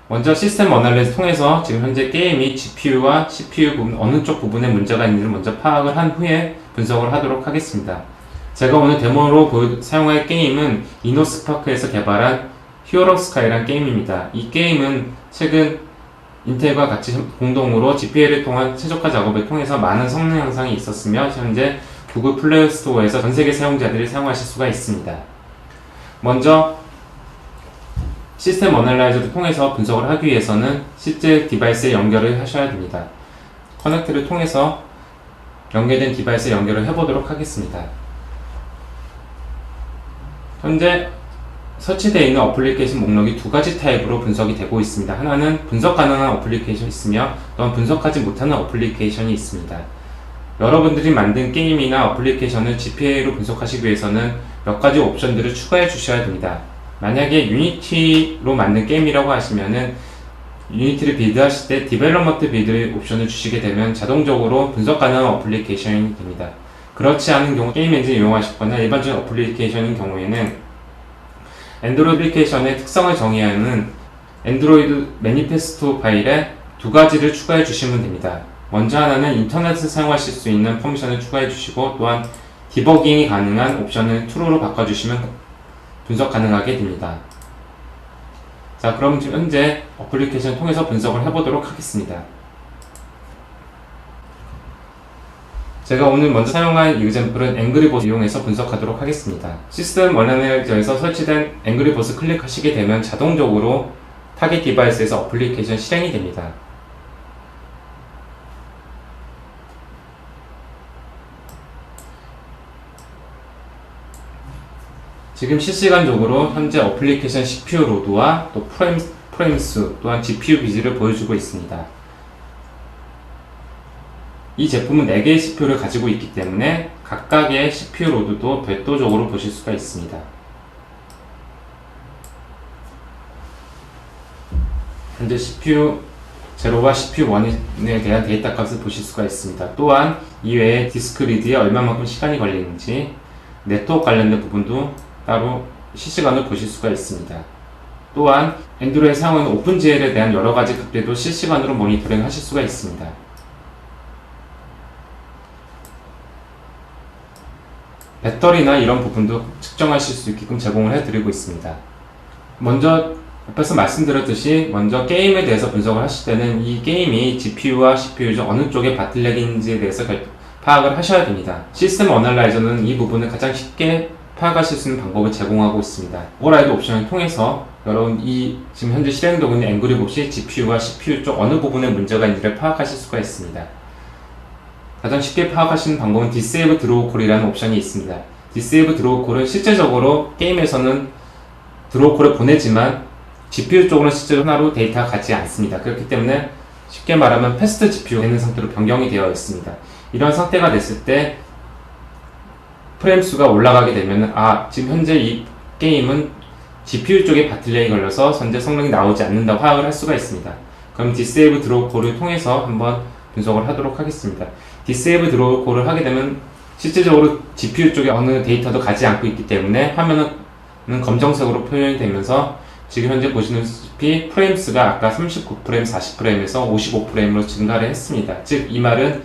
먼저 시스템 어널리를 통해서 지금 현재 게임이 GPU와 CPU 부분, 어느 쪽 부분에 문제가 있는지를 먼저 파악을 한 후에 분석을 하도록 하겠습니다. 제가 오늘 데모로 사용할 게임은 이노스파크에서 개발한 히어로스카이라는 게임입니다. 이 게임은 최근 인텔과 같이 공동으로 GPL을 통한 최적화 작업을 통해서 많은 성능 향상이 있었으며 현재 구글 플레이 스토어에서 전세계 사용자들이 사용하실 수가 있습니다. 먼저 시스템 어널라이저를 통해서 분석을 하기 위해서는 실제 디바이스에 연결을 하셔야 됩니다. 커넥트를 통해서 연결된 디바이스에 연결을 해보도록 하겠습니다. 현재 설치되어 있는 어플리케이션 목록이 두 가지 타입으로 분석이 되고 있습니다. 하나는 분석 가능한 어플리케이션이 있으며 또한 분석하지 못하는 어플리케이션이 있습니다. 여러분들이 만든 게임이나 어플리케이션을 GPA로 분석하시기 위해서는 몇 가지 옵션들을 추가해 주셔야 됩니다. 만약에 유니티로 만든 게임이라고 하시면은 유니티를 빌드하실 때 디벨롭먼트 빌드 옵션을 주시게 되면 자동적으로 분석 가능한 어플리케이션이 됩니다. 그렇지 않은 경우 게임 엔진을 이용하시거나 일반적인 어플리케이션인 경우에는 엔드로이드 애플리케이션의 특성을 정의하는 엔드로이드 매니페스토 파일에 두 가지를 추가해 주시면 됩니다. 먼저 하나는 인터넷을 사용하실 수 있는 퍼미션을 추가해 주시고 또한 디버깅이 가능한 옵션을 true로 바꿔주시면 분석 가능하게 됩니다. 자, 그럼 지금 현재 어플리케이션을 통해서 분석을 해보도록 하겠습니다. 제가 오늘 먼저 사용한 example은 앵그리버스 이용해서 분석하도록 하겠습니다. 시스템 어널라이저에서 설치된 앵그리버스 클릭하시게 되면 자동적으로 타겟 디바이스에서 어플리케이션 실행이 됩니다. 지금 실시간적으로 현재 어플리케이션 CPU 로드와 또 프레임 수 또한 GPU 비즈를 보여주고 있습니다. 이 제품은 4개의 CPU를 가지고 있기 때문에 각각의 CPU 로드도 별도적으로 보실 수가 있습니다. 현재 CPU 0와 CPU 1에 대한 데이터 값을 보실 수가 있습니다. 또한 이외에 디스크 리드에 얼마만큼 시간이 걸리는지 네트워크 관련된 부분도 따로 실시간으로 보실 수가 있습니다. 또한 엔드로이드에 사용하는 오픈GL에 대한 여러가지 값들도 실시간으로 모니터링 하실 수가 있습니다. 배터리나 이런 부분도 측정하실 수 있게끔 제공을 해드리고 있습니다. 먼저 앞에서 말씀드렸듯이 먼저 게임에 대해서 분석을 하실 때는 이 게임이 GPU와 CPU 중 어느 쪽의 바틀렉인지에 대해서 파악을 하셔야 됩니다. 시스템 어널라이저는 이 부분을 가장 쉽게 파악하실 수 있는 방법을 제공하고 있습니다. 오버라이드 옵션을 통해서 여러분 지금 현재 실행되고 있는 앵그리봇이 GPU와 CPU 쪽 어느 부분에 문제가 있는지를 파악하실 수가 있습니다. 가장 쉽게 파악하시는 방법은 Disable Draw Call이라는 옵션이 있습니다. Disable Draw Call은 실제적으로 게임에서는 드로우 콜을 보내지만 GPU 쪽으로는 실제로 하나로 데이터가 가지 않습니다. 그렇기 때문에 쉽게 말하면 패스트 GPU가 되는 상태로 변경이 되어 있습니다. 이런 상태가 됐을 때 프레임 수가 올라가게 되면 지금 현재 이 게임은 GPU 쪽에 바틀렉이 걸려서 현재 성능이 나오지 않는다고 파악을 할 수가 있습니다. 그럼 Disable Draw Call을 통해서 한번 분석을 하도록 하겠습니다. Disable Draw Call을 하게 되면 실제적으로 GPU 쪽에 어느 데이터도 가지 않고 있기 때문에 화면은 검정색으로 표현이 되면서 지금 현재 보시다시피 프레임 수가 아까 39프레임, 40프레임에서 55프레임으로 증가를 했습니다. 즉 이 말은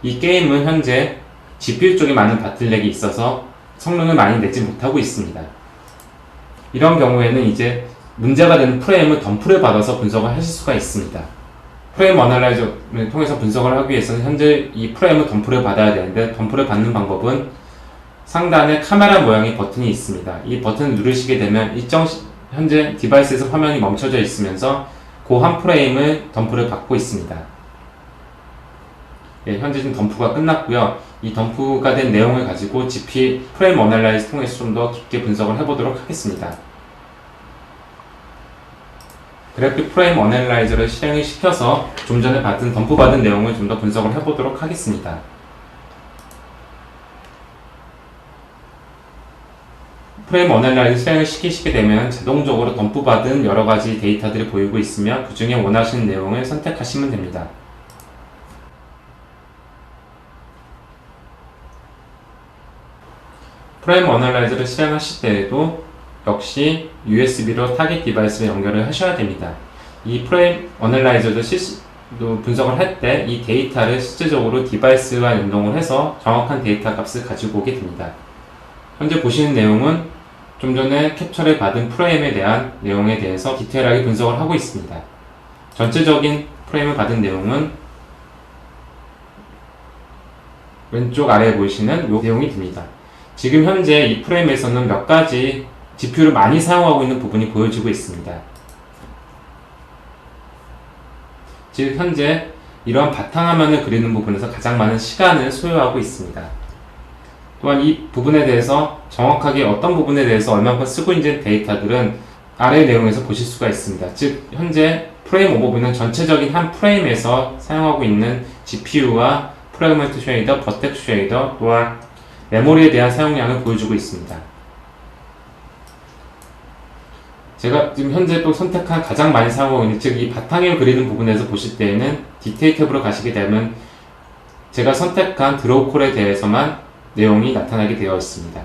이 게임은 현재 GPU 쪽에 많은 바틀렉이 있어서 성능을 많이 내지 못하고 있습니다. 이런 경우에는 이제 문제가 되는 프레임을 덤프를 받아서 분석을 하실 수가 있습니다. 프레임 어널라이저를 통해서 분석을 하기 위해서는 현재 이 프레임을 덤프를 받아야 되는데 덤프를 받는 방법은 상단에 카메라 모양의 버튼이 있습니다. 이 버튼을 누르시게 되면 현재 디바이스에서 화면이 멈춰져 있으면서 그 한 프레임을 덤프를 받고 있습니다. 현재 지금 덤프가 끝났고요. 이 덤프가 된 내용을 가지고 GP 프레임 어널라이즈 통해서 좀 더 깊게 분석을 해보도록 하겠습니다. 그래픽 프레임 어널라이저를 실행을 시켜서 좀 전에 덤프 받은 내용을 좀 더 분석을 해보도록 하겠습니다. 프레임 어널라이즈 실행을 시키시게 되면 자동적으로 덤프 받은 여러가지 데이터들이 보이고 있으며 그 중에 원하시는 내용을 선택하시면 됩니다. 프레임 어널라이저를 실행하실 때에도 역시 USB로 타겟 디바이스를 연결을 하셔야 됩니다. 이 프레임 어널라이저도 분석을 할 때 이 데이터를 실제적으로 디바이스와 연동을 해서 정확한 데이터 값을 가지고 오게 됩니다. 현재 보시는 내용은 좀 전에 캡처를 받은 프레임에 대한 내용에 대해서 디테일하게 분석을 하고 있습니다. 전체적인 프레임을 받은 내용은 왼쪽 아래에 보이시는 이 내용이 됩니다. 지금 현재 이 프레임에서는 몇 가지 GPU를 많이 사용하고 있는 부분이 보여지고 있습니다. 즉 현재 이러한 바탕화면을 그리는 부분에서 가장 많은 시간을 소요하고 있습니다. 또한 이 부분에 대해서 정확하게 어떤 부분에 대해서 얼마만큼 쓰고 있는 데이터들은 아래 내용에서 보실 수가 있습니다. 즉 현재 프레임 오버뷰는 전체적인 한 프레임에서 사용하고 있는 GPU와 프래그먼트 쉐이더, 버텍스 쉐이더, 또한 메모리에 대한 사용량을 보여주고 있습니다. 제가 지금 현재 또 선택한 가장 많이 사용하고 있는, 즉 이 바탕을 그리는 부분에서 보실 때에는 디테일 탭으로 가시게 되면 제가 선택한 드로우 콜에 대해서만 내용이 나타나게 되어 있습니다.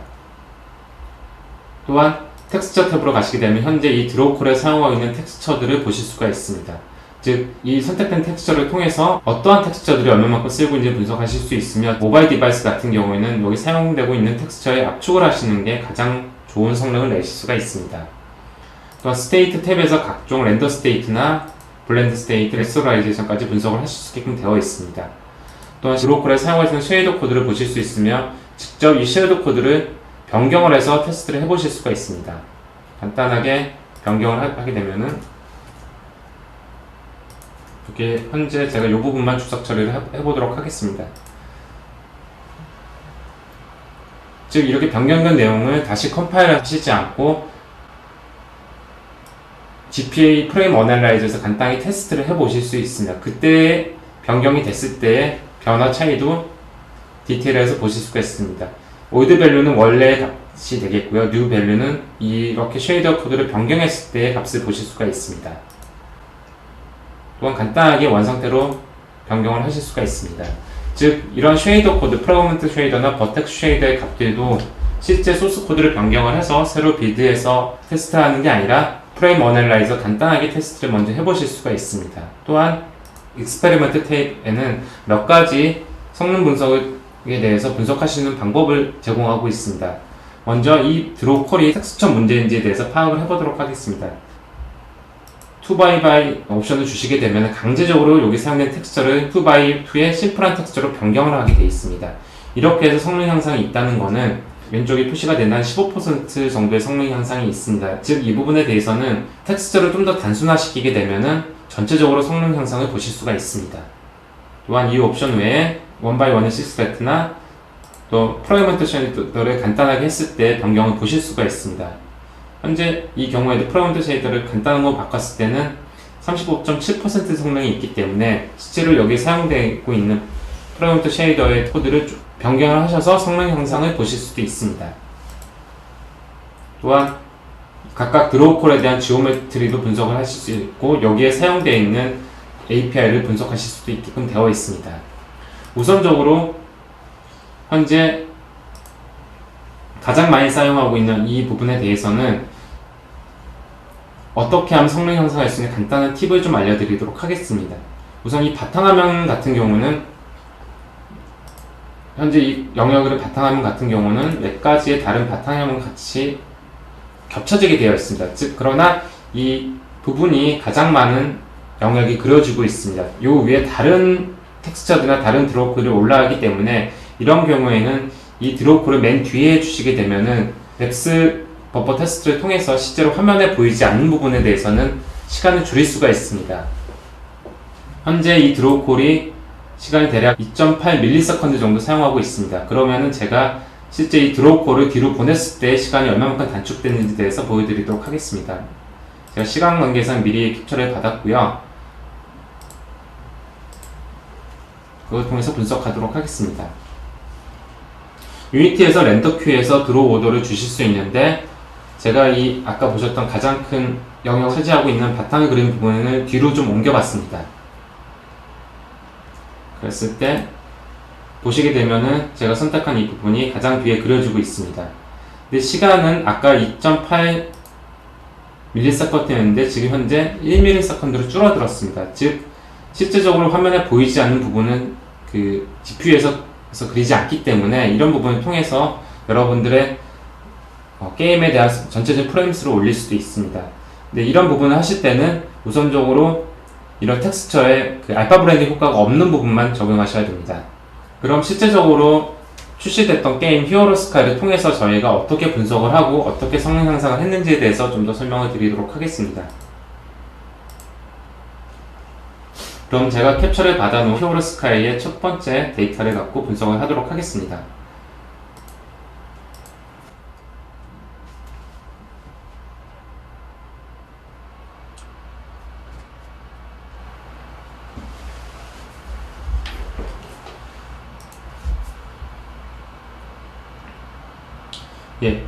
또한 텍스처 탭으로 가시게 되면 현재 이 드로우 콜에 사용하고 있는 텍스처들을 보실 수가 있습니다. 즉, 이 선택된 텍스처를 통해서 어떠한 텍스처들이 얼마만큼 쓰이고 있는지 분석하실 수 있으며 모바일 디바이스 같은 경우에는 여기 사용되고 있는 텍스처에 압축을 하시는 게 가장 좋은 성능을 내실 수가 있습니다. 또한 스테이트 탭에서 각종 렌더 스테이트나 블렌드 스테이트, 레스토라이제이션까지 분석을 하실 수 있게끔 되어 있습니다. 또한 드로우콜에 사용하시는 쉐이더 코드를 보실 수 있으며 직접 이 쉐이더 코드를 변경을 해서 테스트를 해보실 수가 있습니다. 간단하게 변경을 하게 되면은 이렇게 현재 제가 이 부분만 축적 처리를 해보도록 하겠습니다. 즉 이렇게 변경된 내용을 다시 컴파일 하시지 않고 GPA 프레임 어널라이저에서 간단히 테스트를 해보실 수 있습니다. 그때 변경이 됐을 때의 변화 차이도 디테일해서 보실 수가 있습니다. 올드 밸류는 원래 값이 되겠고요. 뉴 밸류는 이렇게 쉐이더 코드를 변경했을 때의 값을 보실 수가 있습니다. 또한 간단하게 원상태로 변경을 하실 수가 있습니다. 즉 이런 쉐이더 코드, 프래그먼트 쉐이더나 버텍스 쉐이더의 값들도 실제 소스 코드를 변경을 해서 새로 빌드해서 테스트하는 게 아니라 프레임 어널라이저 간단하게 테스트를 먼저 해보실 수가 있습니다. 또한 익스페리먼트 탭에는 몇 가지 성능 분석에 대해서 분석하시는 방법을 제공하고 있습니다. 먼저 이 드로우 콜이 텍스처 문제인지에 대해서 파악을 해보도록 하겠습니다. 2x 옵션을 주시게 되면 강제적으로 여기 사용된 텍스처를 2x2의 심플한 텍스처로 변경을 하게 되어 있습니다. 이렇게 해서 성능 향상이 있다는 것은 왼쪽에 표시가 된 한 15% 정도의 성능 향상이 있습니다. 즉 이 부분에 대해서는 텍스처를 좀 더 단순화시키게 되면은 전체적으로 성능 향상을 보실 수가 있습니다. 또한 이 옵션 외에 1x1의 6배트나 또 프래그먼트 쉐이더를 간단하게 했을 때 변경을 보실 수가 있습니다. 현재 이 경우에도 프래그먼트 쉐이더를 간단한 거 바꿨을 때는 35.7% 성능이 있기 때문에 실제로 여기에 사용되고 있는 프래그먼트 쉐이더의 코드를 변경을 하셔서 성능 향상을 보실 수도 있습니다. 또한 각각 드로우 콜에 대한 지오메트리도 분석을 하실 수 있고 여기에 사용되어 있는 API를 분석하실 수도 있게끔 되어 있습니다. 우선적으로 현재 가장 많이 사용하고 있는 이 부분에 대해서는 어떻게 하면 성능 향상할 수 있는 간단한 팁을 좀 알려드리도록 하겠습니다. 우선 이 바탕화면 같은 경우는 현재 이 영역의 바탕화면 같은 경우는 몇 가지의 다른 바탕화면 같이 겹쳐지게 되어 있습니다. 즉 그러나 이 부분이 가장 많은 영역이 그려지고 있습니다. 요 위에 다른 텍스처나 다른 드로우 콜이 올라가기 때문에 이런 경우에는 이 드로우 콜을 맨 뒤에 주시게 되면은 웹스 버퍼 테스트를 통해서 실제로 화면에 보이지 않는 부분에 대해서는 시간을 줄일 수가 있습니다. 현재 이 드로우 콜이 시간이 대략 2.8ms 정도 사용하고 있습니다. 그러면은 제가 실제 이 드로우 콜을 뒤로 보냈을 때 시간이 얼마만큼 단축됐는지에 대해서 보여드리도록 하겠습니다. 제가 시간 관계상 미리 캡처를 받았고요. 그걸 통해서 분석하도록 하겠습니다. 유니티에서 렌더 큐에서 드로우 오더를 주실 수 있는데 제가 이 아까 보셨던 가장 큰 영역을 차지하고 있는 바탕을 그린 부분을 뒤로 좀 옮겨봤습니다. 그랬을 때 보시게 되면은 제가 선택한 이 부분이 가장 뒤에 그려지고 있습니다. 근데 시간은 아까 2.8 ms였는데 지금 현재 1ms로 줄어들었습니다. 즉 실제적으로 화면에 보이지 않는 부분은 그 GPU에서 그리지 않기 때문에 이런 부분을 통해서 여러분들의 게임에 대한 전체적인 프레임수를 올릴 수도 있습니다. 근데 이런 부분을 하실 때는 우선적으로 이런 텍스처에 그 알파 브랜딩 효과가 없는 부분만 적용하셔야 됩니다. 그럼 실제적으로 출시됐던 게임 히어로 스카이를 통해서 저희가 어떻게 분석을 하고 어떻게 성능 향상을 했는지에 대해서 좀 더 설명을 드리도록 하겠습니다. 그럼 제가 캡처를 받아놓은 히어로 스카이의 첫 번째 데이터를 갖고 분석을 하도록 하겠습니다.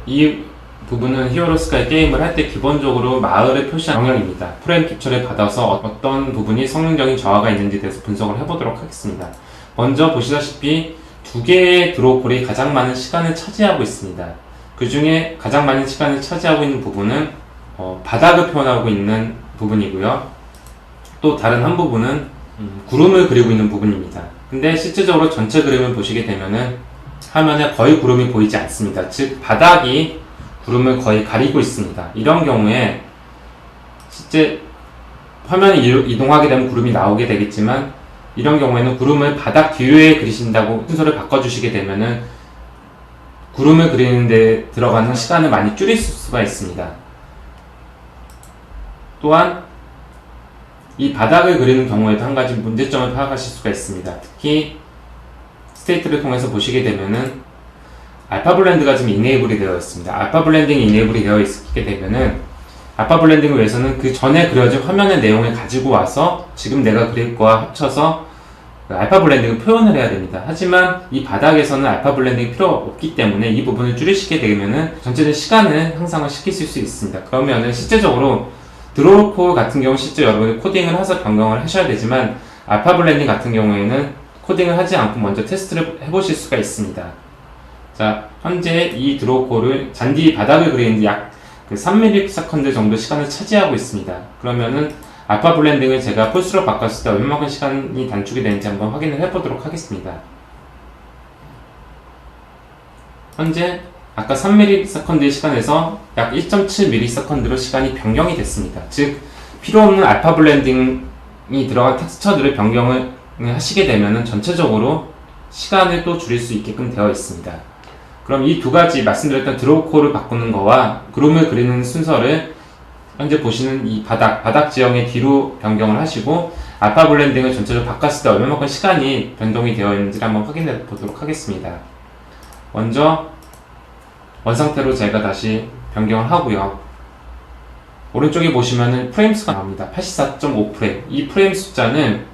이 부분은 히어로 스카이 게임을 할 때 기본적으로 마을을 표시한 영역입니다. 프레임 캡처를 받아서 어떤 부분이 성능적인 저하가 있는지에 대해서 분석을 해보도록 하겠습니다. 먼저 보시다시피 두 개의 드로우콜이 가장 많은 시간을 차지하고 있습니다. 그 중에 가장 많은 시간을 차지하고 있는 부분은 바닥을 표현하고 있는 부분이고요. 또 다른 한 부분은 구름을 그리고 있는 부분입니다. 근데 실제적으로 전체 그림을 보시게 되면은 화면에 거의 구름이 보이지 않습니다. 즉 바닥이 구름을 거의 가리고 있습니다. 이런 경우에 실제 화면이 이동하게 되면 구름이 나오게 되겠지만 이런 경우에는 구름을 바닥 뒤에 그리신다고 순서를 바꿔주시게 되면은 구름을 그리는 데 들어가는 시간을 많이 줄일 수가 있습니다. 또한 이 바닥을 그리는 경우에도 한 가지 문제점을 파악하실 수가 있습니다. 특히 스테이트를 통해서 보시게 되면은 알파 블렌드가 지금 이네이블이 되어 있습니다. 알파 블렌딩이 이네이블이 되어 있게 되면은 알파 블렌딩을 위해서는 그 전에 그려진 화면의 내용을 가지고 와서 지금 내가 그릴 거와 합쳐서 알파 블렌딩을 표현을 해야 됩니다. 하지만 이 바닥에서는 알파 블렌딩이 필요 없기 때문에 이 부분을 줄이시게 되면은 전체적인 시간을 향상을 시키실 수 있습니다. 그러면은 실제적으로 드로우콜 같은 경우 실제 여러분이 코딩을 해서 변경을 하셔야 되지만 알파 블렌딩 같은 경우에는 코딩을 하지 않고 먼저 테스트를 해보실 수가 있습니다. 자, 현재 이 드로우콜을 잔디 바닥을 그리는데 약 3ms 정도 시간을 차지하고 있습니다. 그러면은 알파 블렌딩을 제가 폴스로 바꿨을 때 얼마만큼 시간이 단축이 되는지 한번 확인을 해보도록 하겠습니다. 현재 아까 3ms의 시간에서 약 1.7ms로 시간이 변경이 됐습니다. 즉 필요없는 알파 블렌딩이 들어간 텍스처들을 변경을 하시게 되면은 전체적으로 시간을 또 줄일 수 있게끔 되어 있습니다. 그럼 이 두 가지 말씀드렸던 드로우콜을 바꾸는 거와 구름을 그리는 순서를 현재 보시는 이 바닥 지형의 뒤로 변경을 하시고 알파 블렌딩을 전체적으로 바꿨을 때 얼마만큼 시간이 변동이 되어 있는지를 한번 확인해 보도록 하겠습니다. 먼저 원상태로 제가 다시 변경을 하고요. 오른쪽에 보시면은 프레임 수가 나옵니다. 84.5프레임. 이 프레임 숫자는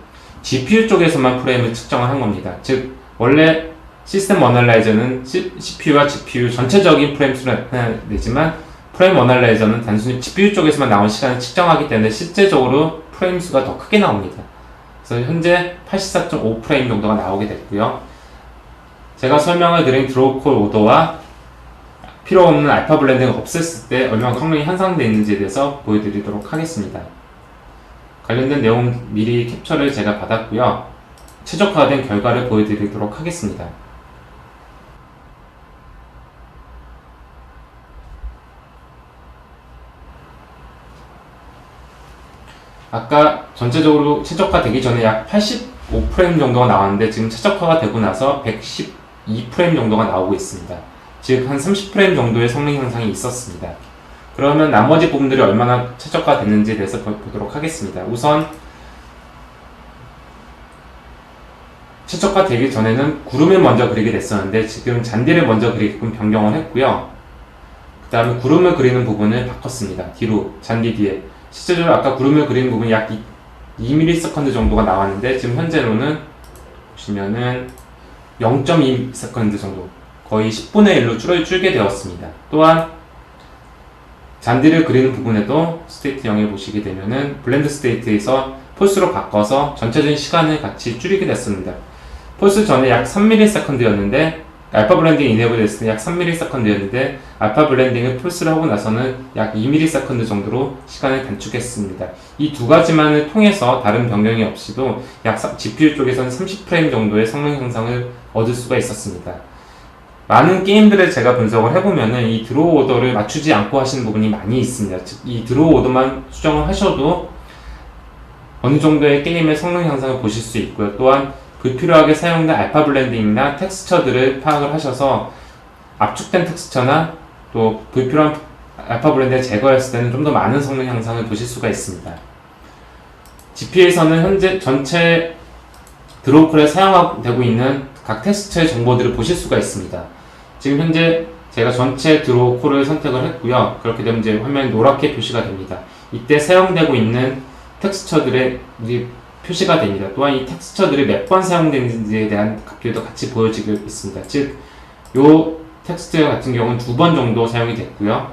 GPU 쪽에서만 프레임을 측정을 한 겁니다. 즉 원래 시스템 어널라이저는 CPU와 GPU 전체적인 프레임 수를 내지만 프레임 어널라이저는 단순히 GPU 쪽에서만 나온 시간을 측정하기 때문에 실제적으로 프레임 수가 더 크게 나옵니다. 그래서 현재 84.5 프레임 정도가 나오게 됐고요. 제가 설명을 드린 드로우콜 오더와 필요 없는 알파 블렌딩을 없앴을 때 얼마나 성능이 향상되어 있는지에 대해서 보여드리도록 하겠습니다. 관련된 내용 미리 캡처를 제가 받았고요. 최적화된 결과를 보여드리도록 하겠습니다. 아까 전체적으로 최적화되기 전에 약 85프레임 정도가 나왔는데 지금 최적화가 되고 나서 112프레임 정도가 나오고 있습니다. 즉 한 30프레임 정도의 성능 향상이 있었습니다. 그러면 나머지 부분들이 얼마나 최적화됐는지에 대해서 보도록 하겠습니다. 우선 최적화되기 전에는 구름을 먼저 그리게 됐었는데 지금 잔디를 먼저 그리게끔 변경을 했고요. 그 다음에 구름을 그리는 부분을 바꿨습니다. 뒤로 잔디 뒤에 실제적으로 아까 구름을 그리는 부분이 약 2ms 정도가 나왔는데 지금 현재로는 보시면은 0.2ms 정도 거의 10분의 1로 줄게 되었습니다. 또한 잔디를 그리는 부분에도 스테이트 0에 보시게 되면은 블렌드 스테이트에서 폴스로 바꿔서 전체적인 시간을 같이 줄이게 됐습니다. 폴스 전에 약 3ms였는데 알파 블렌딩 이네이블 됐을 때 약 3ms였는데 알파 블렌딩을 풀스를 하고 나서는 약 2ms 정도로 시간을 단축했습니다. 이 두 가지만을 통해서 다른 변경이 없이도 약 GPU 쪽에서는 30프레임 정도의 성능 향상을 얻을 수가 있었습니다. 많은 게임들을 제가 분석을 해보면은 이 드로우 오더를 맞추지 않고 하시는 부분이 많이 있습니다. 즉, 이 드로우 오더만 수정을 하셔도 어느 정도의 게임의 성능 향상을 보실 수 있고요. 또한 불필요하게 사용된 알파 블렌딩이나 텍스처들을 파악을 하셔서 압축된 텍스처나 또 불필요한 알파 블렌딩을 제거했을 때는 좀 더 많은 성능 향상을 보실 수가 있습니다. GPU에서는 현재 전체 드로우콜에 사용되고 있는 각 텍스처의 정보들을 보실 수가 있습니다. 지금 현재 제가 전체 드로우콜을 선택을 했고요. 그렇게 되면 이제 화면이 노랗게 표시가 됩니다. 이때 사용되고 있는 텍스처들의 표시가 됩니다. 또한 이 텍스처들이 몇 번 사용되는지에 대한 값들도 같이 보여지고 있습니다. 즉, 요 텍스트 같은 경우는 2번 정도 사용이 됐고요.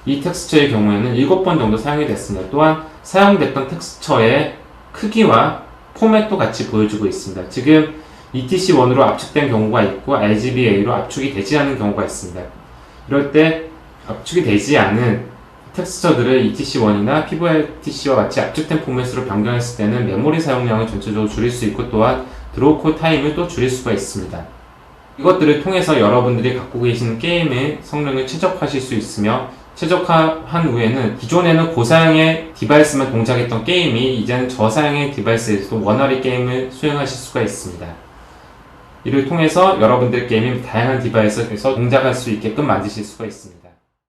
이 텍스처의 경우에는 7번 정도 사용이 됐습니다. 또한 사용됐던 텍스처의 크기와 포맷도 같이 보여주고 있습니다. 지금 ETC1으로 압축된 경우가 있고 RGBA로 압축이 되지 않은 경우가 있습니다. 이럴 때 압축이 되지 않은 텍스처들을 ETC1이나 PIVOTC와 같이 압축된 포맷으로 변경했을 때는 메모리 사용량을 전체적으로 줄일 수 있고 또한 드로우콜 타임을 또 줄일 수가 있습니다. 이것들을 통해서 여러분들이 갖고 계시는 게임의 성능을 최적화하실 수 있으며 최적화한 후에는 기존에는 고사양의 디바이스만 동작했던 게임이 이제는 저사양의 디바이스에서도 원활히 게임을 수행하실 수가 있습니다. 이를 통해서 여러분들의 게임이 다양한 디바이스에서 동작할 수 있게끔 만드실 수가 있습니다.